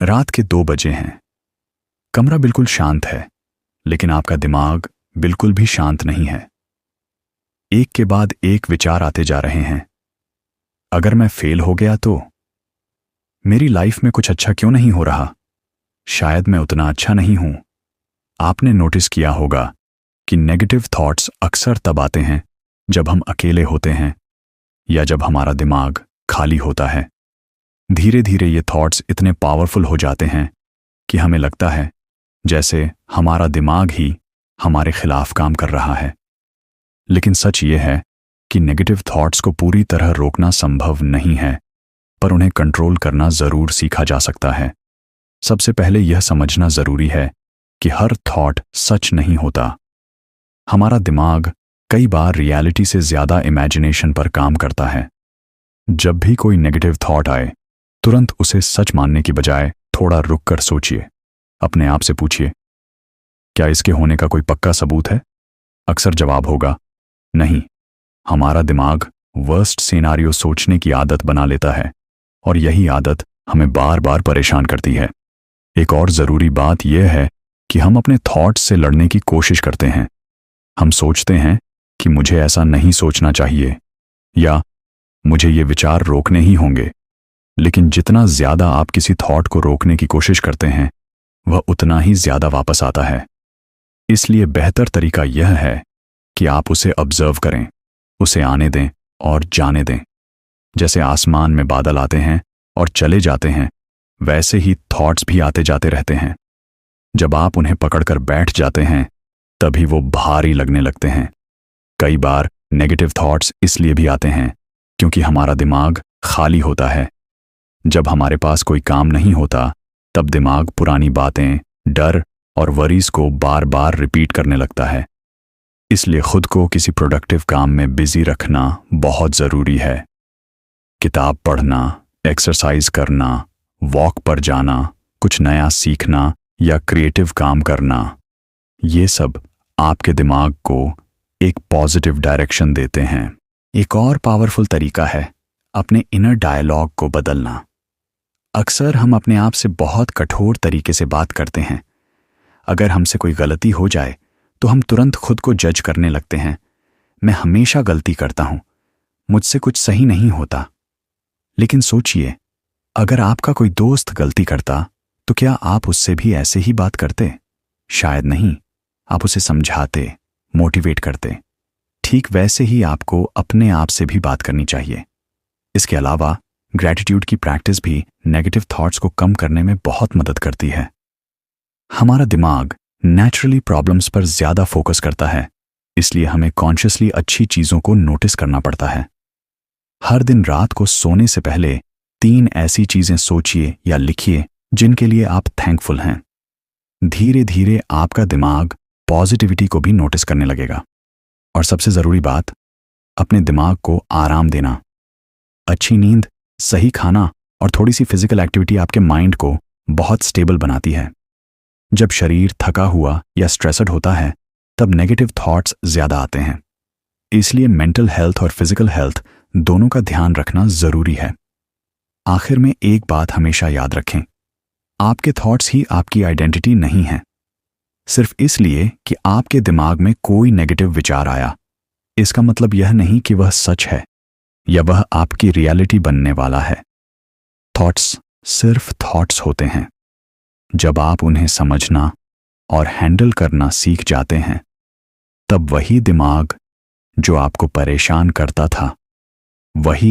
रात के 2 बजे हैं। कमरा बिल्कुल शांत है, लेकिन आपका दिमाग बिल्कुल भी शांत नहीं है। एक के बाद एक विचार आते जा रहे हैं। अगर मैं फेल हो गया तो? मेरी लाइफ में कुछ अच्छा क्यों नहीं हो रहा? शायद मैं उतना अच्छा नहीं हूं। आपने नोटिस किया होगा कि नेगेटिव थॉट्स अक्सर तब आते हैं जब हम अकेले होते हैं या जब हमारा दिमाग खाली होता है। धीरे धीरे ये थॉट्स इतने पावरफुल हो जाते हैं कि हमें लगता है जैसे हमारा दिमाग ही हमारे खिलाफ काम कर रहा है। लेकिन सच ये है कि नेगेटिव थॉट्स को पूरी तरह रोकना संभव नहीं है, पर उन्हें कंट्रोल करना जरूर सीखा जा सकता है। सबसे पहले यह समझना जरूरी है कि हर थॉट सच नहीं होता। हमारा दिमाग कई बार रियलिटी से ज्यादा इमेजिनेशन पर काम करता है। जब भी कोई नेगेटिव थॉट आए, तुरंत उसे सच मानने की बजाय थोड़ा रुक कर सोचिए। अपने आप से पूछिए, क्या इसके होने का कोई पक्का सबूत है? अक्सर जवाब होगा नहीं। हमारा दिमाग वर्स्ट सिनेरियो सोचने की आदत बना लेता है और यही आदत हमें बार बार परेशान करती है। एक और जरूरी बात यह है कि हम अपने थॉट्स से लड़ने की कोशिश करते हैं। हम सोचते हैं कि मुझे ऐसा नहीं सोचना चाहिए या मुझे ये विचार रोकने ही होंगे। लेकिन जितना ज्यादा आप किसी थॉट को रोकने की कोशिश करते हैं, वह उतना ही ज्यादा वापस आता है। इसलिए बेहतर तरीका यह है कि आप उसे ऑब्जर्व करें, उसे आने दें और जाने दें। जैसे आसमान में बादल आते हैं और चले जाते हैं, वैसे ही थॉट्स भी आते जाते रहते हैं। जब आप उन्हें पकड़कर बैठ जाते हैं, तभी वो भारी लगने लगते हैं। कई बार नेगेटिव थॉट्स इसलिए भी आते हैं क्योंकि हमारा दिमाग खाली होता है। जब हमारे पास कोई काम नहीं होता, तब दिमाग पुरानी बातें, डर और वरीज को बार बार रिपीट करने लगता है। इसलिए खुद को किसी प्रोडक्टिव काम में बिजी रखना बहुत जरूरी है। किताब पढ़ना, एक्सरसाइज करना, वॉक पर जाना, कुछ नया सीखना या क्रिएटिव काम करना, ये सब आपके दिमाग को एक पॉजिटिव डायरेक्शन देते हैं। एक और पावरफुल तरीका है अपने इनर डायलॉग को बदलना। अक्सर हम अपने आप से बहुत कठोर तरीके से बात करते हैं। अगर हमसे कोई गलती हो जाए तो हम तुरंत खुद को जज करने लगते हैं। मैं हमेशा गलती करता हूं, मुझसे कुछ सही नहीं होता। लेकिन सोचिए, अगर आपका कोई दोस्त गलती करता तो क्या आप उससे भी ऐसे ही बात करते? शायद नहीं। आप उसे समझाते, मोटिवेट करते। ठीक वैसे ही आपको अपने आप से भी बात करनी चाहिए। इसके अलावा ग्रैटिट्यूड की प्रैक्टिस भी नेगेटिव थॉट्स को कम करने में बहुत मदद करती है। हमारा दिमाग नेचुरली प्रॉब्लम्स पर ज्यादा फोकस करता है, इसलिए हमें कॉन्शियसली अच्छी चीजों को नोटिस करना पड़ता है। हर दिन रात को सोने से पहले 3 ऐसी चीजें सोचिए या लिखिए जिनके लिए आप थैंकफुल हैं। धीरे धीरे आपका दिमाग पॉजिटिविटी को भी नोटिस करने लगेगा। और सबसे जरूरी बात, अपने दिमाग को आराम देना। अच्छी नींद, सही खाना और थोड़ी सी फिजिकल एक्टिविटी आपके माइंड को बहुत स्टेबल बनाती है। जब शरीर थका हुआ या स्ट्रेसड होता है, तब नेगेटिव थॉट्स ज्यादा आते हैं। इसलिए मेंटल हेल्थ और फिजिकल हेल्थ दोनों का ध्यान रखना जरूरी है। आखिर में एक बात हमेशा याद रखें, आपके थॉट्स ही आपकी आइडेंटिटी नहीं है। सिर्फ इसलिए कि आपके दिमाग में कोई नेगेटिव विचार आया, इसका मतलब यह नहीं कि वह सच है या वह आपकी रियलिटी बनने वाला है। थॉट्स सिर्फ थॉट्स होते हैं। जब आप उन्हें समझना और हैंडल करना सीख जाते हैं, तब वही दिमाग जो आपको परेशान करता था, वही